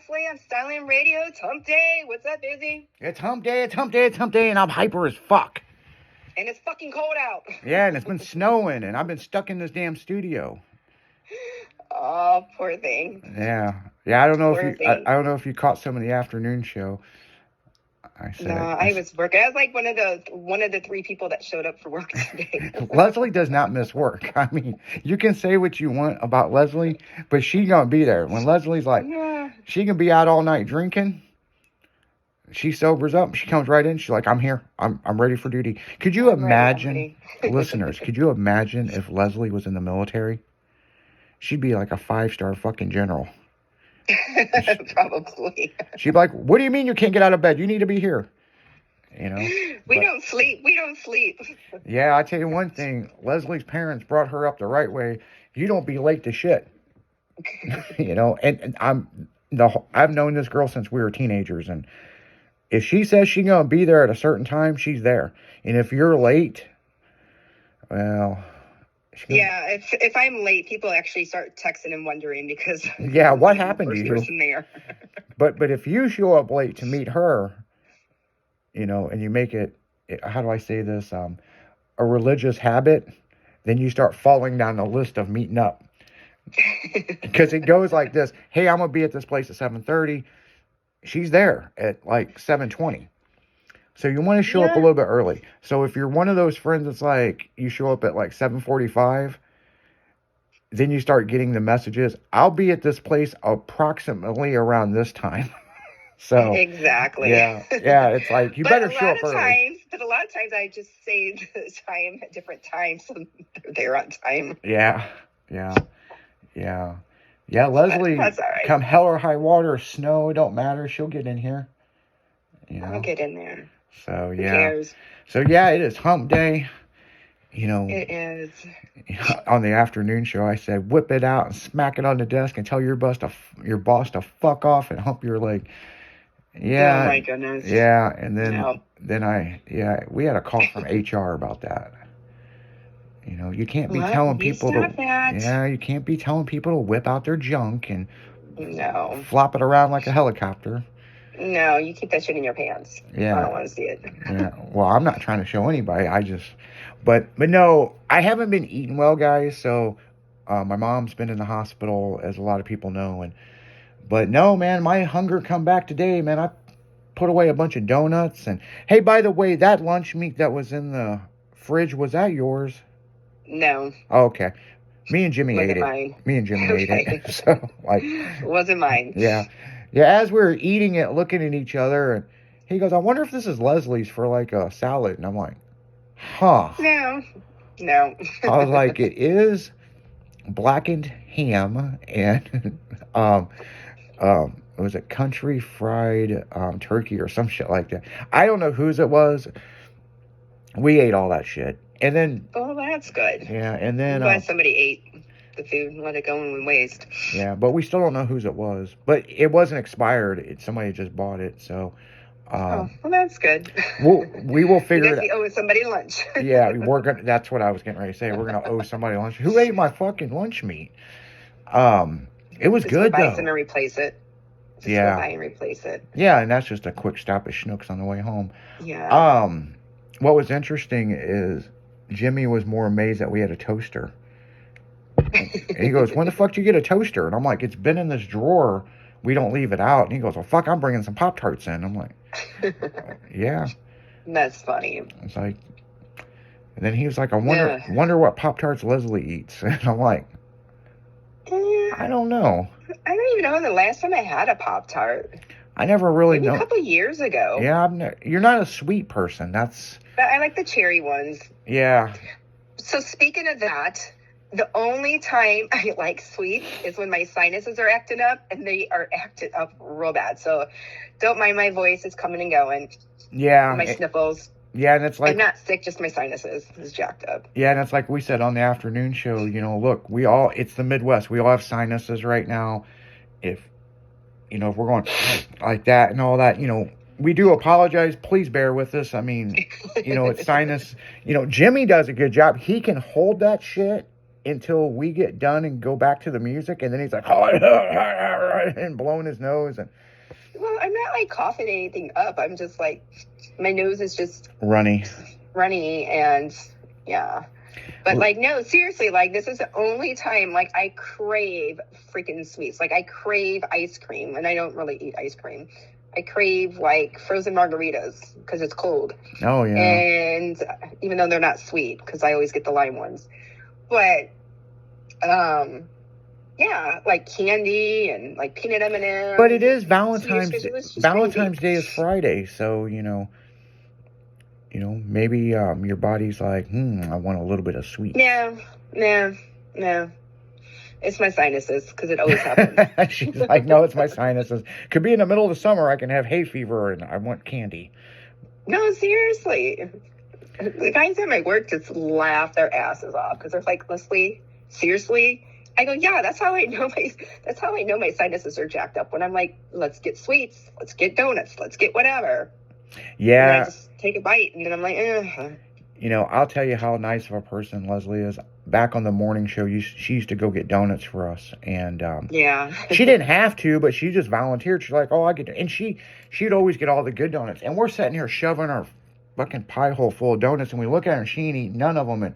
Leslie on Styling Radio. It's hump day. What's up, Izzy? It's hump day, and I'm hyper as fuck. And it's fucking cold out. Yeah, and it's been snowing, and I've been stuck in this damn studio. Oh, poor thing. Yeah. I don't know I don't know if you caught some of the afternoon show. I was working. I was like one of the 3 people that showed up for work today. Leslie does not miss work. I mean, you can say what you want about Leslie, but she gonna be there. When Leslie's like, she can be out all night drinking. She sobers up. She comes right in. She's like, I'm here. I'm ready for duty. Could you imagine, listeners, could you imagine if Leslie was in the military? She'd be like a 5-star fucking general. Probably. She'd be like, what do you mean you can't get out of bed? You need to be here. You know? We don't sleep. Yeah, I tell you one thing. Leslie's parents brought her up the right way. You don't be late to shit. You know? And I've known this girl since we were teenagers. And if she says she's going to be there at a certain time, she's there. And if you're late, well... Yeah, if I'm late, people actually start texting and wondering because... Yeah, what happened to you? There. But if you show up late to meet her, you know, and you make it, how do I say this, a religious habit, then you start falling down the list of meeting up. Because it goes like this. Hey, I'm going to be at this place at 7:30. She's there at like 7:20. So you want to show up a little bit early. So if you're one of those friends that's like, you show up at like 7:45, then you start getting the messages, I'll be at this place approximately around this time. So exactly. Yeah, it's like, you better show up early. But a lot of times I just say the time at different times so they're on time. Yeah, Leslie, that's all right. Come hell or high water, snow, it don't matter. She'll get in here. You know? I'll get in there. So, Who cares? So, yeah, it is hump day. You know, it is. On the afternoon show, I said, whip it out and smack it on the desk and tell your boss to fuck off and hump your leg. Yeah. Oh, my goodness. Yeah, and then we had a call from HR about that. You know, you can't be telling people you can't be telling people to whip out their junk and flop it around like a helicopter. No, you keep that shit in your pants. Yeah. I don't want to see it. Yeah. Well, I'm not trying to show anybody. But no, I haven't been eating well, guys. So, my mom's been in the hospital, as a lot of people know. But no, man, my hunger come back today, man. I put away a bunch of donuts. And, hey, by the way, that lunch meat that was in the fridge, was that yours? No. Oh, okay. Me and Jimmy ate it. Mine. Me and Jimmy ate it. So, like. It wasn't mine. Yeah. Yeah, as we were eating it, looking at each other, and he goes, I wonder if this is Leslie's for, like, a salad. And I'm like, huh. No. I was like, it is blackened ham and, was it country fried turkey or some shit like that. I don't know whose it was. We ate all that shit. And then... Oh, that's good. Yeah, and then... I'm glad somebody ate the food and let it go in waste. Yeah, but we still don't know whose it was. But it wasn't expired. Somebody just bought it, so... well, that's good. We will figure it out. We owe somebody lunch. Yeah, that's what I was getting ready to say. We're gonna owe somebody lunch. Who ate my fucking lunch meat? It was good, though. And replace it. Yeah. Buy and replace it. Yeah, and that's just a quick stop at Schnucks on the way home. Yeah. What was interesting is Jimmy was more amazed that we had a toaster. And he goes, when the fuck did you get a toaster? And I'm like, it's been in this drawer. We don't leave it out. And he goes, well, fuck, I'm bringing some Pop-Tarts in. I'm like, yeah. That's funny. It's like, and then he was like, I wonder what Pop-Tarts Leslie eats. And I'm like, I don't know. I don't even know the last time I had a Pop-Tart. I never really know. A couple years ago. Yeah, you're not a sweet person. But I like the cherry ones. Yeah. So speaking of that, the only time I like sweets is when my sinuses are acting up, and they are acting up real bad. So don't mind my voice. It's coming and going. Yeah. My sniffles. Yeah, and it's like... I'm not sick, just my sinuses is jacked up. Yeah, and it's like we said on the afternoon show, you know, look, it's the Midwest. We all have sinuses right now. If we're going like that and all that, you know, we do apologize. Please bear with us. I mean, you know, it's sinus. You know, Jimmy does a good job. He can hold that shit until we get done and go back to the music. And then he's like, and blowing his nose and Well, I'm not like coughing anything up. I'm just like, my nose is just runny. and yeah. But like, no, seriously, like this is the only time like I crave freaking sweets. Like I crave ice cream, and I don't really eat ice cream. I crave like frozen margaritas because it's cold. Oh yeah. And even though they're not sweet, because I always get the lime ones. But yeah, like candy and like peanut M&Ms. But it is Valentine's. Valentine's Day is Friday, so maybe your body's like, I want a little bit of sweet. No. It's my sinuses, because it always happens. She's like, no, it's my sinuses. Could be in the middle of the summer, I can have hay fever, and I want candy. No, seriously. The guys at my work just laugh their asses off, because they're like, Leslie, seriously? I go, yeah, that's how I know my sinuses are jacked up. When I'm like, let's get sweets, let's get donuts, let's get whatever. Yeah. And I just take a bite, and then I'm like, I'll tell you how nice of a person Leslie is. Back on the morning show, she used to go get donuts for us, and yeah, she didn't have to, but she just volunteered. She's like, "Oh, I get," and she'd always get all the good donuts, and we're sitting here shoving our fucking pie hole full of donuts, and we look at her, and she ain't eating none of them,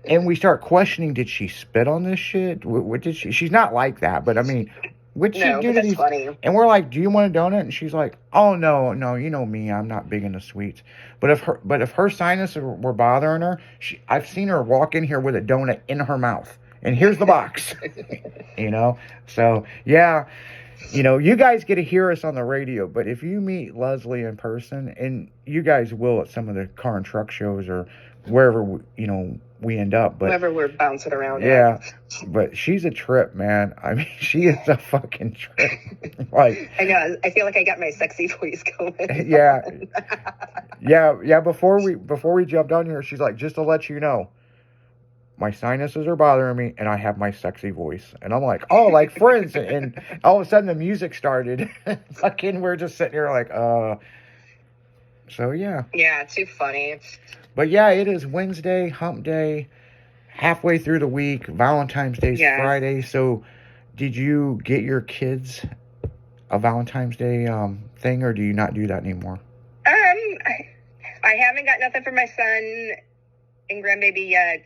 and we start questioning, did she spit on this shit? What did she? She's not like that, but I mean, what'd she do to these? Funny. And we're like, do you want a donut? And she's like, oh no, you know me, I'm not big into sweets. But if her sinuses were bothering her, I've seen her walk in here with a donut in her mouth, and here's the box. So yeah, you guys get to hear us on the radio, but if you meet Leslie in person, and you guys will at some of the car and truck shows or wherever we end up, but wherever we're bouncing around. Yeah, but she's a trip, man. I mean, she is a fucking trip. Like, I know. I feel like I got my sexy voice going. Yeah. Before we jumped on here, she's like, just to let you know, my sinuses are bothering me, and I have my sexy voice. And I'm like, oh, like Friends. And all of a sudden, the music started. Fucking, we're just sitting here like, So yeah. Yeah, too funny. But yeah, it is Wednesday, hump day, halfway through the week. Valentine's Day's Friday. So, did you get your kids a Valentine's Day thing, or do you not do that anymore? I haven't got nothing for my son and grandbaby yet,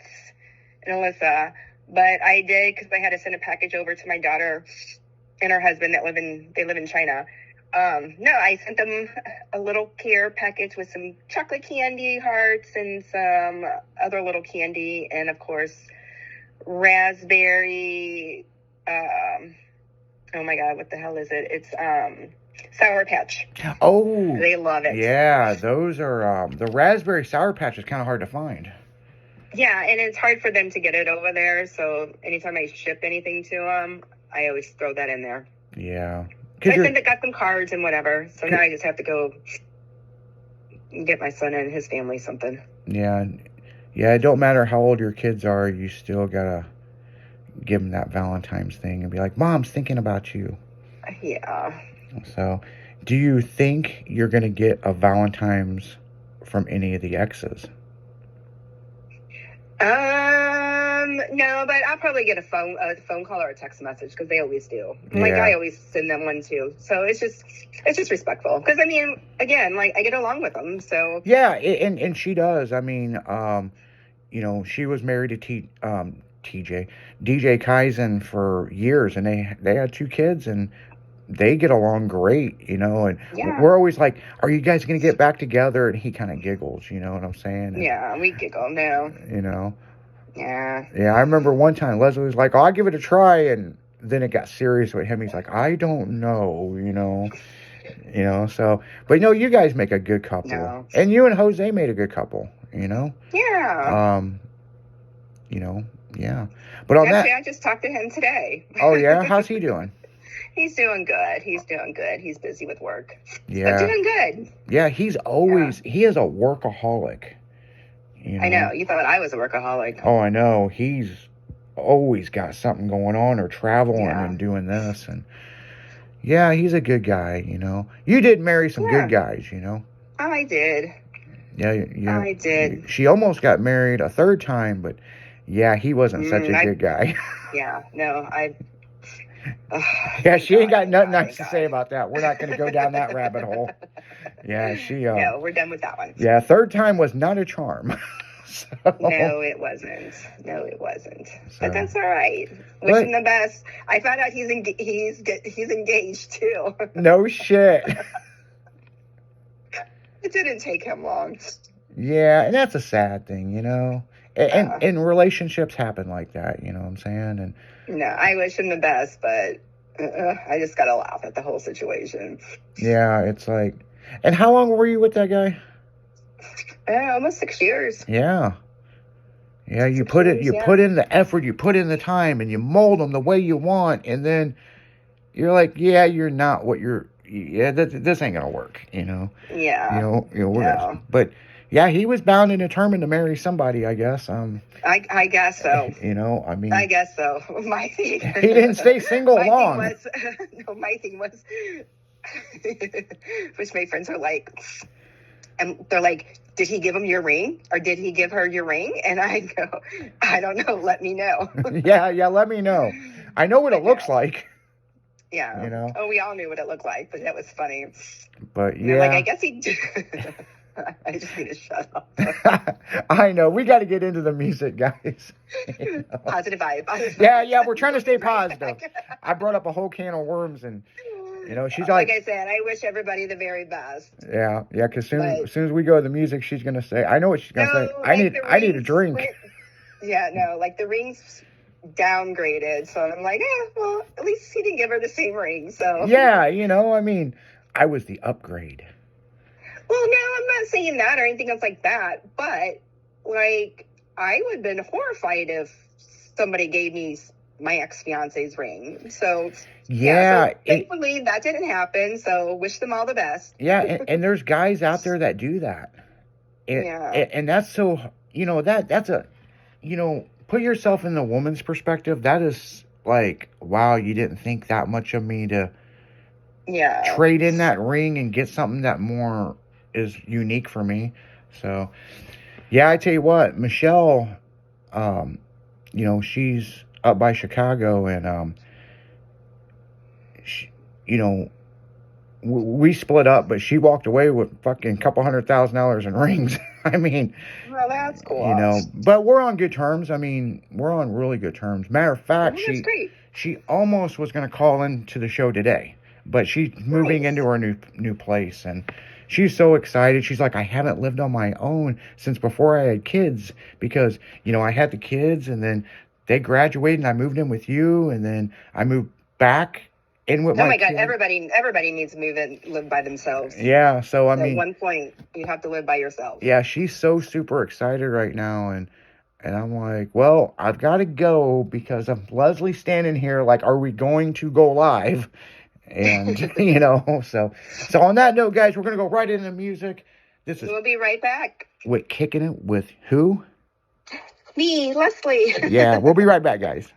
and Alyssa, but I did, because I had to send a package over to my daughter and her husband that live in China. No, I sent them a little care package with some chocolate candy hearts and some other little candy, and of course, raspberry, oh my God, what the hell is it? It's, Sour Patch. Oh. They love it. Yeah, those are, the raspberry Sour Patch is kind of hard to find. Yeah, and it's hard for them to get it over there, so anytime I ship anything to them, I always throw that in there. Yeah. So I got them cards and whatever, so now I just have to go get my son and his family something. Yeah, it don't matter how old your kids are, you still gotta give them that Valentine's thing and be like, Mom's thinking about you. Yeah. So, do you think you're gonna get a Valentine's from any of the exes? No, but I'll probably get a phone call or a text message, because they always do. Yeah. Like, I always send them one too. So it's just respectful. Because I mean, again, like, I get along with them. So yeah, and she does. I mean, she was married to DJ Kaizen for years, and they had 2 kids, and they get along great, and we're always like, are you guys going to get back together? And he kind of giggles, you know what I'm saying? And, yeah, we giggle now. Yeah. Yeah, I remember one time Leslie was like, oh, I'll give it a try, and then it got serious with him. He's like, I don't know, so, but you guys make a good couple. No. And you and Jose made a good couple, Yeah. Yeah. But on Actually, I just talked to him today. Oh, yeah? How's he doing? He's doing good. He's busy with work. Yeah. But doing good. Yeah, he is a workaholic. I know. You thought I was a workaholic. Oh, I know. He's always got something going on, or traveling and doing this. And yeah, he's a good guy, You did marry some good guys, Oh, I did. Yeah, I did. She almost got married a third time, but yeah, he wasn't such a good guy. Yeah, no, Ugh, Yeah, thank she ain't God, got thank nothing God, nice thank to say God. about that. We're not going to go down that rabbit hole. Yeah, No, we're done with that one. yeah, third time was not a charm. So, No, it wasn't. No, it wasn't. But so, that's all right. Wish but him the best. I found out he's engaged too. no shit. It didn't take him long. Yeah, and that's a sad thing, you know. Uh, And relationships happen like that, you know what I'm saying? And no, I wish him the best, but I just gotta laugh at the whole situation. yeah, it's like, and how long were you with that guy? Almost 6 years. Yeah. Yeah, you 6 years, you yeah. put in the effort, you put in the time, and you mold them the way you want, and then you're like, yeah, you're not what you're. Yeah, this ain't gonna work, you know. Yeah. We're gonna. No. But yeah, he was bound and determined to marry somebody, I guess. I guess so. You know, I mean, I guess so. My thing. he didn't stay single my long. thing was no. My thing was, which my friends are like, and they're like, "Did he give him your ring, or did he give her your ring?" And I go, "I don't know. Let me know." Yeah, let me know. I know what it looks like. Yeah. You know. Oh, we all knew what it looked like, but that was funny. But And they're like, yeah, I guess he did. I just need to shut up. I know. We got to get into the music, guys. You know? Positive vibe. Positive Yeah, vibes. yeah, we're trying to stay Right positive. back. I brought up a whole can of worms, and you know, she's Like like, I said, I wish everybody the very best. yeah, because But as soon as we go to the music, she's gonna say, I know what she's gonna say. no, I like need the I need a rings drink. went, yeah, no, like the rings downgraded. So I'm like, well, at least he didn't give her the same ring. So Yeah, you know, I mean, I was the upgrade. well, no, I'm not saying that or anything else like that. But like, I would have been horrified if somebody gave me my ex-fiance's ring. So Yeah, so thankfully that didn't happen. So wish them all the best. yeah, and there's guys out there that do that. Yeah. And that's so, you know, that's a, you know, put yourself in the woman's perspective. That is like, wow, you didn't think that much of me to Yeah. trade in that ring and get something that more is unique for me. So, yeah, I tell you what, Michelle, you know, she's up by Chicago, and she, you know, we split up, but she walked away with fucking couple $100,000 in rings. I mean, Well, that's cool. you know, but we're on good terms. I mean, we're on really good terms. Matter of fact, Well, that's great. she almost was going to call into the show today, but she's moving Nice. into her new place, and she's so excited. She's like, I haven't lived on my own since before I had kids, because, you know, I had the kids, and then they graduated, and I moved in with you, and then I moved back in with Oh my God, kid. everybody needs to move and live by themselves. Yeah, so I At mean, one point, you have to live by yourself. yeah, she's so super excited right now, and I'm like, well, I've got to go because of Leslie standing here like, are we going to go live? And you know, so on that note, guys, we're gonna go right into music. This is We'll be right back. with Kicking It with who? Me, Leslie. Yeah, we'll be right back, guys.